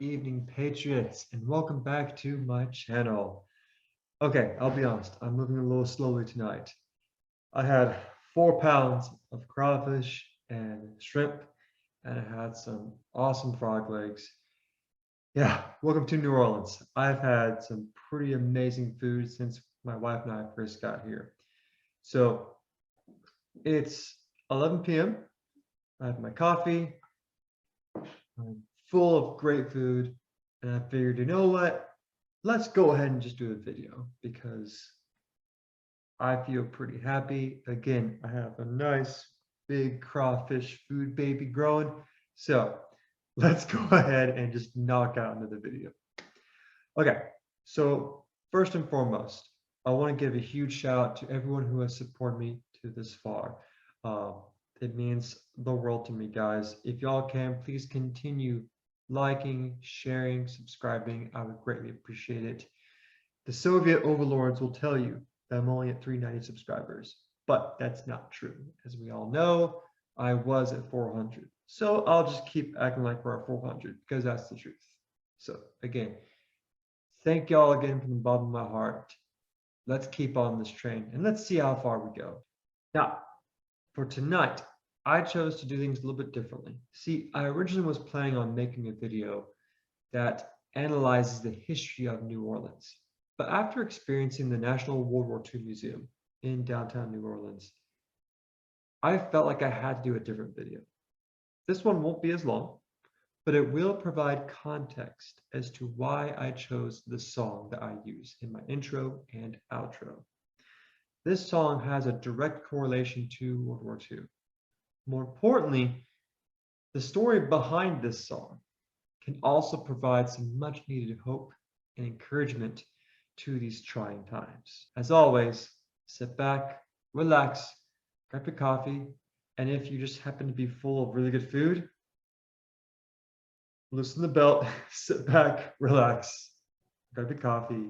evening, Patriots, and welcome back to my channel. Okay, I'll be honest, I'm moving a little slowly tonight. I had 4 pounds of crawfish and shrimp, and I had some awesome frog legs. Yeah, welcome to New Orleans. I've had some pretty amazing food since my wife and I first got here. So it's 11 p.m. I have my coffee. I'm full of great food, and I figured, you know what? Let's go ahead and just do a video because I feel pretty happy. Again, I have a nice big crawfish food baby growing. So let's go ahead and just knock out into the video. Okay, so first and foremost, I want to give a huge shout out to everyone who has supported me to this far. It means the world to me, guys. If y'all can, please continue liking, sharing, subscribing. I would greatly appreciate it. The Soviet overlords will tell you that I'm only at 390 subscribers, but that's not true. As we all know, I was at 400. So I'll just keep acting like we're at 400 because that's the truth. So again, thank y'all again from the bottom of my heart. Let's keep on this train and let's see how far we go. Now, for tonight, I chose to do things a little bit differently. See, I originally was planning on making a video that analyzes the history of New Orleans. But after experiencing the National World War II Museum in downtown New Orleans, I felt like I had to do a different video. This one won't be as long, but it will provide context as to why I chose the song that I use in my intro and outro. This song has a direct correlation to World War II. More importantly, the story behind this song can also provide some much needed hope and encouragement to these trying times. As always, sit back, relax, grab your coffee, and if you just happen to be full of really good food, loosen the belt, sit back, relax, grab your coffee,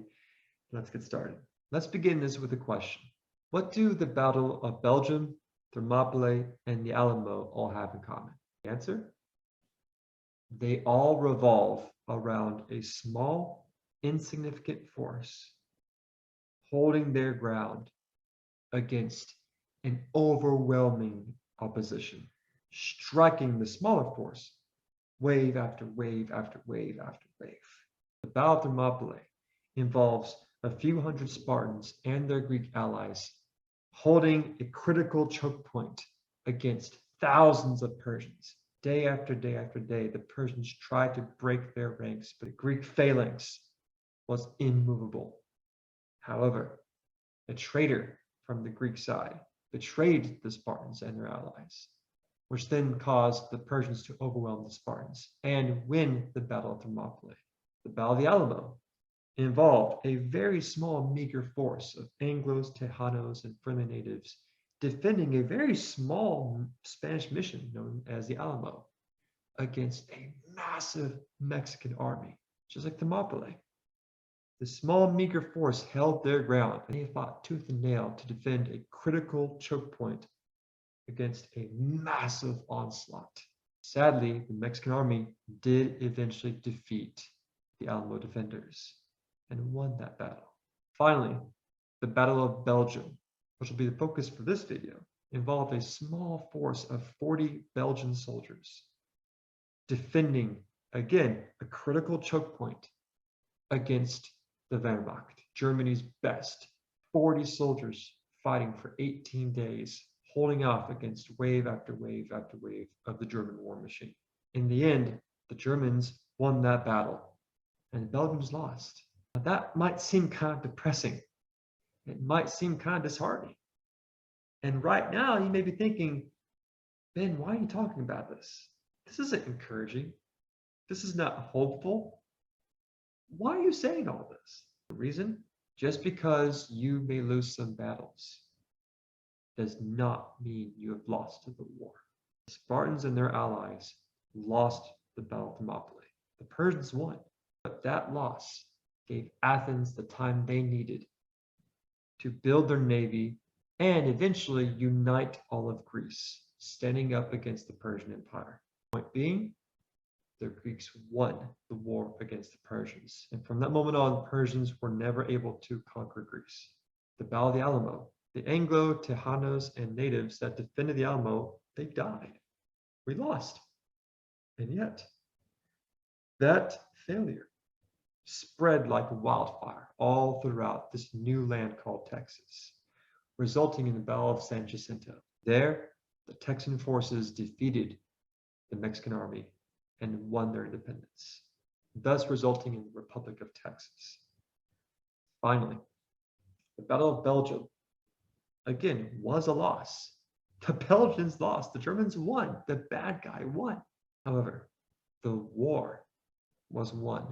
let's get started. Let's begin this with a question. What do the Battle of Belgium, Thermopylae, and the Alamo all have in common? The answer? They all revolve around a small, insignificant force holding their ground against an overwhelming opposition, striking the smaller force wave after wave after wave after wave. The Battle of Thermopylae involves a few hundred Spartans and their Greek allies holding a critical choke point against thousands of Persians. Day after day after day, the Persians tried to break their ranks, but the Greek phalanx was immovable. However, a traitor from the Greek side betrayed the Spartans and their allies, which then caused the Persians to overwhelm the Spartans and win the Battle of Thermopylae. The Battle of the Alamo involved a very small, meager force of Anglos, Tejanos, and friendly natives defending a very small Spanish mission known as the Alamo against a massive Mexican army, just like Thermopylae. The small, meager force held their ground, and they fought tooth and nail to defend a critical choke point against a massive onslaught. Sadly, the Mexican army did eventually defeat the Alamo defenders and won that battle. Finally, the Battle of Belgium, which will be the focus for this video, involved a small force of 40 Belgian soldiers defending, again, a critical choke point against the Wehrmacht, Germany's best. 40 soldiers fighting for 18 days, holding off against wave after wave after wave of the German war machine. In the end, the Germans won that battle, and the Belgians lost. Now, that might seem kind of depressing. It might seem kind of disheartening. And right now, you may be thinking, Ben, why are you talking about this? This isn't encouraging. This is not hopeful. Why are you saying all this? The reason? Just because you may lose some battles does not mean you have lost the war. The Spartans and their allies lost the Battle of Thermopylae. The Persians won, but that loss gave Athens the time they needed to build their navy and eventually unite all of Greece, standing up against the Persian Empire. Point being, the Greeks won the war against the Persians. And from that moment on, Persians were never able to conquer Greece. The Battle of the Alamo. The Anglo-Tejanos and natives that defended the Alamo, they died. We lost. And yet, that failure spread like wildfire all throughout this new land called Texas, resulting in the Battle of San Jacinto. There, the Texan forces defeated the Mexican army and won their independence, thus resulting in the Republic of Texas. Finally, the Battle of Belgium, again, was a loss. The Belgians lost. The Germans won. The bad guy won. However, the war was won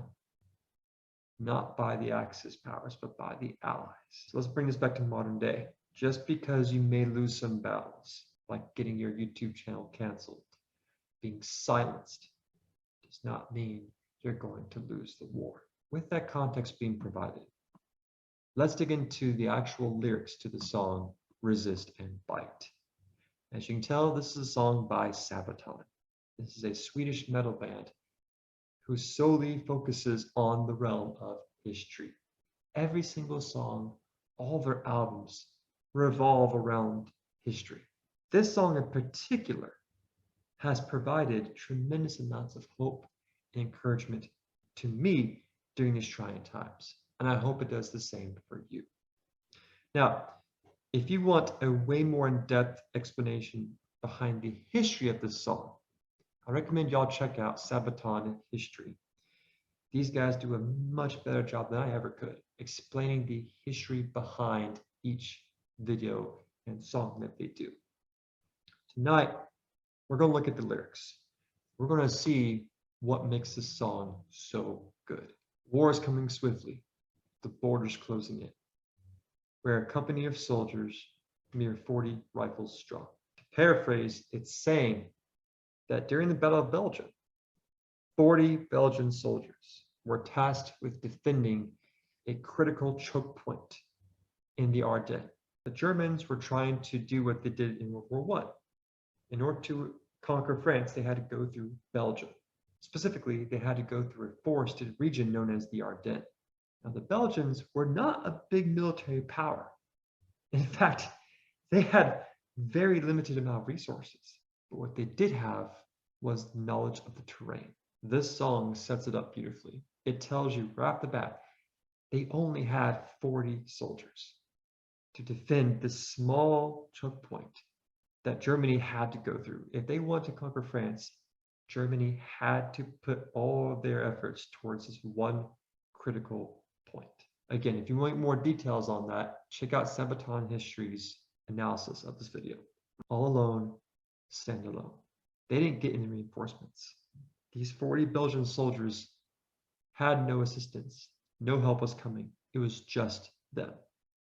not by the Axis powers, but by the Allies. So let's bring this back to modern day. Just because you may lose some battles, like getting your YouTube channel canceled, being silenced, does not mean you're going to lose the war. With that context being provided, let's dig into the actual lyrics to the song Resist and Bite. As you can tell, this is a song by Sabaton. This is a Swedish metal band who solely focuses on the realm of history. Every single song, all their albums revolve around history. This song in particular has provided tremendous amounts of hope and encouragement to me during these trying times, and I hope it does the same for you. Now, if you want a way more in-depth explanation behind the history of this song, I recommend y'all check out Sabaton History. These guys do a much better job than I ever could explaining the history behind each video and song that they do. Tonight, we're going to look at the lyrics. We're going to see what makes this song so good. War is coming swiftly. The borders closing in. We're a company of soldiers, mere 40 rifles strong. To paraphrase, it's saying that during the Battle of Belgium, 40 Belgian soldiers were tasked with defending a critical choke point in the Ardennes. The Germans were trying to do what they did in World War I. In order to conquer France, they had to go through Belgium. Specifically, they had to go through a forested region known as the Ardennes. Now, the Belgians were not a big military power. In fact, they had very limited amount of resources. But what they did have was knowledge of the terrain. This song sets it up beautifully. It tells you right off the bat, they only had 40 soldiers to defend this small choke point that Germany had to go through. If they wanted to conquer France, Germany had to put all of their efforts towards this one critical point. Again, if you want more details on that, check out Sabaton History's analysis of this video. All alone, stand alone. They didn't get any reinforcements. These 40 Belgian soldiers had no assistance. No help was coming. It was just them.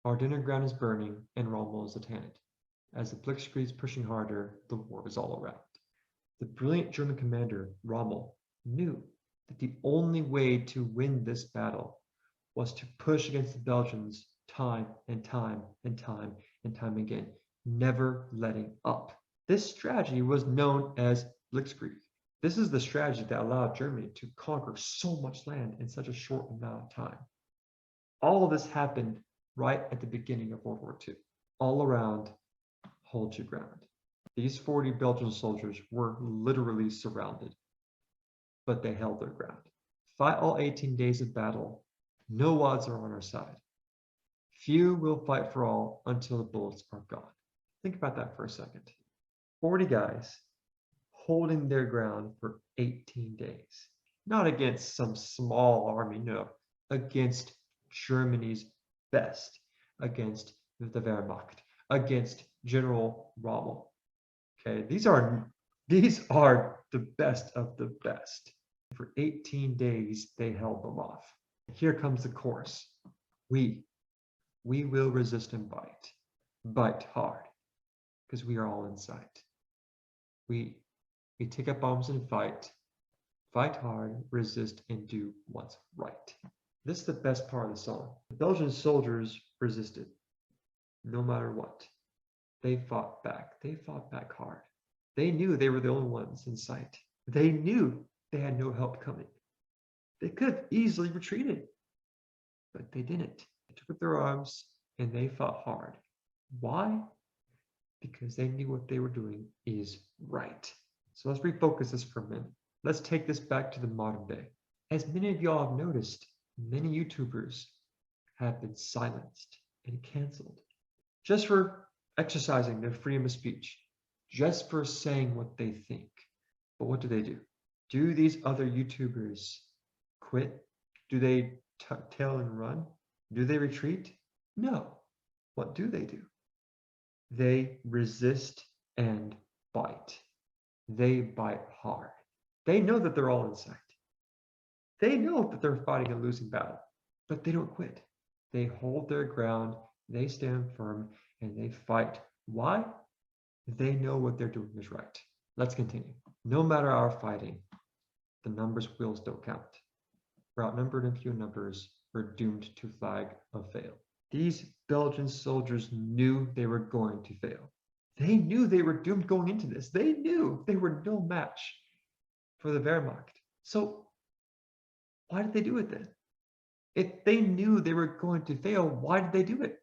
Our dinner ground is burning and Rommel is at hand. As the Blitzkrieg is pushing harder, the war was all around. The brilliant German commander, Rommel, knew that the only way to win this battle was to push against the Belgians time and time and time and time again, never letting up. This strategy was known as Blitzkrieg. This is the strategy that allowed Germany to conquer so much land in such a short amount of time. All of this happened right at the beginning of World War II. All around, hold your ground. These 40 Belgian soldiers were literally surrounded, but they held their ground. Fight all 18 days of battle. No odds are on our side. Few will fight for all until the bullets are gone. Think about that for a second. 40 guys holding their ground for 18 days. Not against some small army, no. Against Germany's best. Against the Wehrmacht. Against General Rommel. Okay, these are the best of the best. For 18 days, they held them off. Here comes the chorus. We will resist and bite. Bite hard, because we are all in sight. We take up arms and fight. Fight hard, resist, and do what's right. This is the best part of the song. The Belgian soldiers resisted, no matter what. They fought back. They fought back hard. They knew they were the only ones in sight. They knew they had no help coming. They could have easily retreated, but they didn't. They took up their arms and they fought hard. Why? Because they knew what they were doing is right. So let's refocus this for a minute. Let's take this back to the modern day. As many of y'all have noticed, many YouTubers have been silenced and canceled just for exercising their freedom of speech, just for saying what they think. But what do? Do these other YouTubers quit? Do they tail and run? Do they retreat? No. What do? They resist and bite. They bite hard. They know that they're all in sight. They know that they're fighting a losing battle, but they don't quit. They hold their ground, they stand firm, and they fight. Why? They know what they're doing is right. Let's continue. No matter our fighting, the numbers wheels don't count. We're outnumbered in few numbers. We're doomed to flag of fail. These Belgian soldiers knew they were going to fail. They knew they were doomed going into this. They knew they were no match for the Wehrmacht. So why did they do it then? If they knew they were going to fail, why did they do it?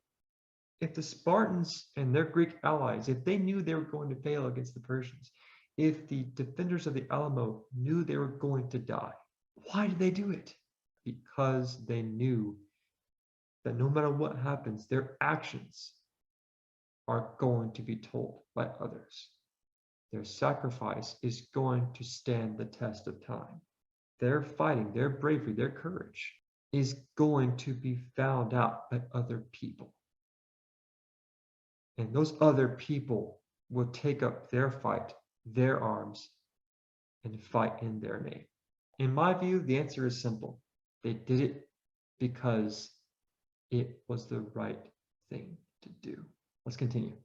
If the Spartans and their Greek allies, if they knew they were going to fail against the Persians, if the defenders of the Alamo knew they were going to die, why did they do it? Because they knew that no matter what happens, their actions are going to be told by others. Their sacrifice is going to stand the test of time. Their fighting, their bravery, their courage is going to be found out by other people. And those other people will take up their fight, their arms, and fight in their name. In my view, the answer is simple. They did it because it was the right thing to do. Let's continue.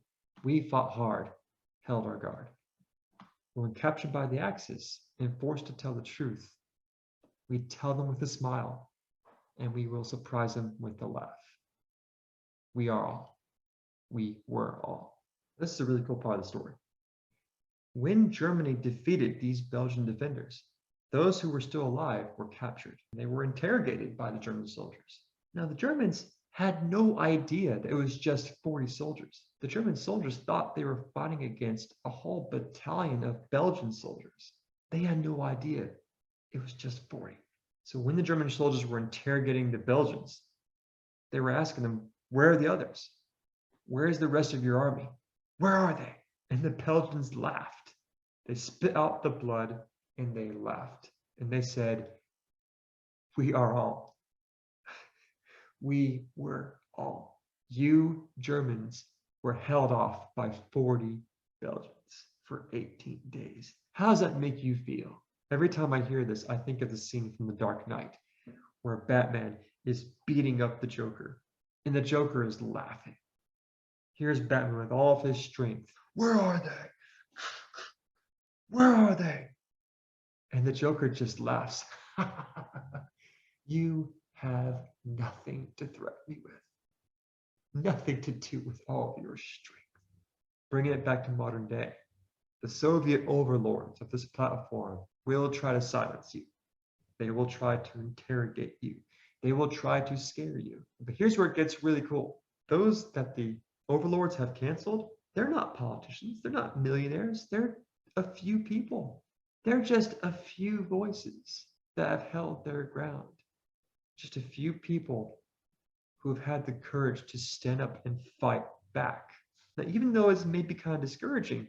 We fought hard, held our guard. When captured by the Axis and forced to tell the truth, we tell them with a smile, and we will surprise them with a laugh. We are all. We were all. This is a really cool part of the story. When Germany defeated these Belgian defenders, those who were still alive were captured. They were interrogated by the German soldiers. Now, the Germans had no idea that it was just 40 soldiers. The German soldiers thought they were fighting against a whole battalion of Belgian soldiers. They had no idea it was just 40. So when the German soldiers were interrogating the Belgians, they were asking them, where are the others? Where is the rest of your army? Where are they? And the Belgians laughed. They spit out the blood and they laughed. And they said, we are all. We were all. You Germans were held off by 40 Belgians for 18 days. How does that make you feel? Every time I hear this, I think of the scene from The Dark Knight where Batman is beating up the Joker and the Joker is laughing. Here's Batman with all of his strength. Where are they? Where are they? And the Joker just laughs. You have nothing to threaten me with. Nothing to do with all of your strength. Bringing it back to modern day. The Soviet overlords of this platform will try to silence you. They will try to interrogate you. They will try to scare you. But here's where it gets really cool. Those that the overlords have canceled, they're not politicians. They're not millionaires. They're a few people. They're just a few voices that have held their ground. Just a few people who have had the courage to stand up and fight back. Now, even though it may be kind of discouraging,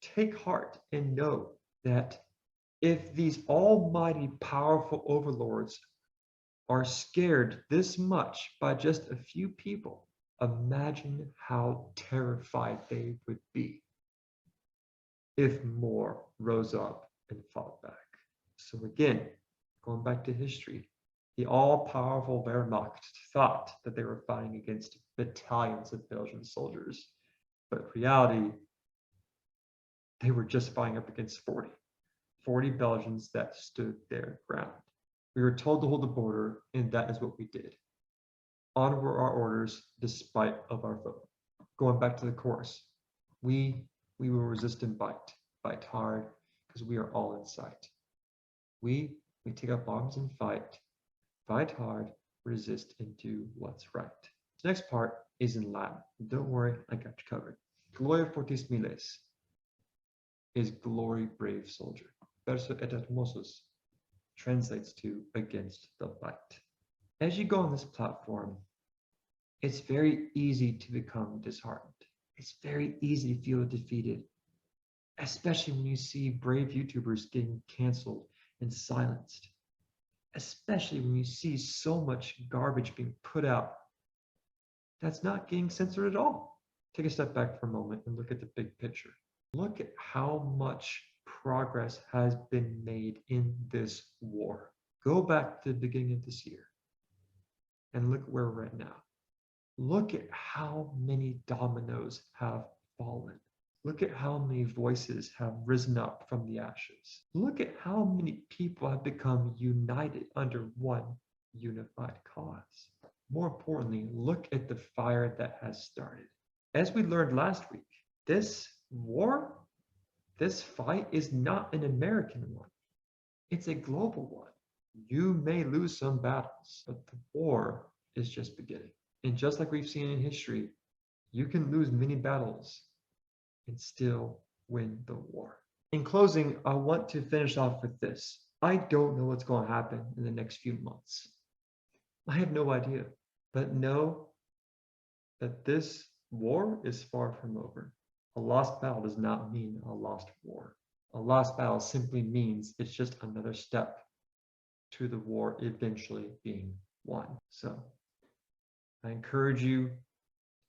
take heart and know that if these almighty powerful overlords are scared this much by just a few people, imagine how terrified they would be if more rose up and fought back. So again, going back to history, the all-powerful Wehrmacht thought that they were fighting against battalions of Belgian soldiers, but in reality, they were just fighting up against 40 Belgians that stood their ground. We were told to hold the border, and that is what we did. On were our orders, despite of our foe. Going back to the chorus, we will resist and bite hard, because we are all in sight. We take up arms and fight hard, resist, and do what's right. The next part is in Latin. Don't worry, I got you covered. Gloria fortis miles is glory, brave soldier. Verso et hermosos translates to against the fight. As you go on this platform, it's very easy to become disheartened. It's very easy to feel defeated, especially when you see brave YouTubers getting canceled and silenced, especially when you see so much garbage being put out that's not getting censored at all. Take a step back for a moment and look at the big picture. Look at how much progress has been made in this war. Go back to the beginning of this year and look where we're at now. Look at how many dominoes have fallen. Look at how many voices have risen up from the ashes. Look at how many people have become united under one unified cause. More importantly, look at the fire that has started. As we learned last week, this war, this fight is not an American one. It's a global one. You may lose some battles, but the war is just beginning. And just like we've seen in history, you can lose many battles and still win the war. In closing, I want to finish off with this. I don't know what's going to happen in the next few months. I have no idea, but know that this war is far from over. A lost battle does not mean a lost war. A lost battle simply means it's just another step to the war eventually being won. So I encourage you,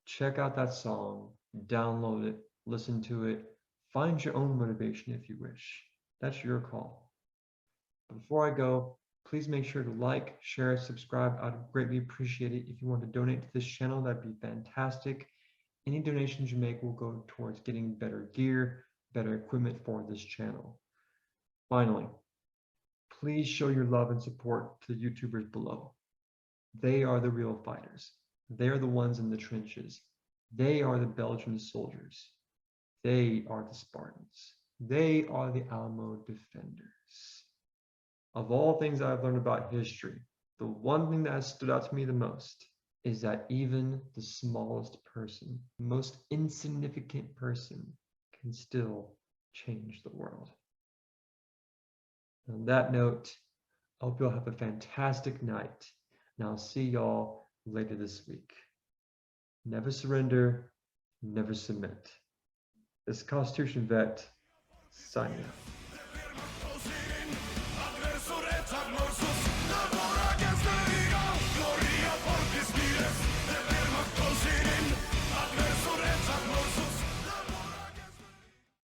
check out that song, download it, listen to it, find your own motivation if you wish. That's your call. Before I go, please make sure to like, share, subscribe. I'd greatly appreciate it. If you want to donate to this channel, that'd be fantastic. Any donations you make will go towards getting better gear, better equipment for this channel. Finally, please show your love and support to the YouTubers below. They are the real fighters. They are the ones in the trenches. They are the Belgian soldiers. They are the Spartans. They are the Alamo defenders. Of all things I've learned about history, the one thing that has stood out to me the most is that even the smallest person, most insignificant person, can still change the world. On that note, I hope you'll have a fantastic night, and I'll see y'all later this week. Never surrender, never submit. This Constitution vet, signing out.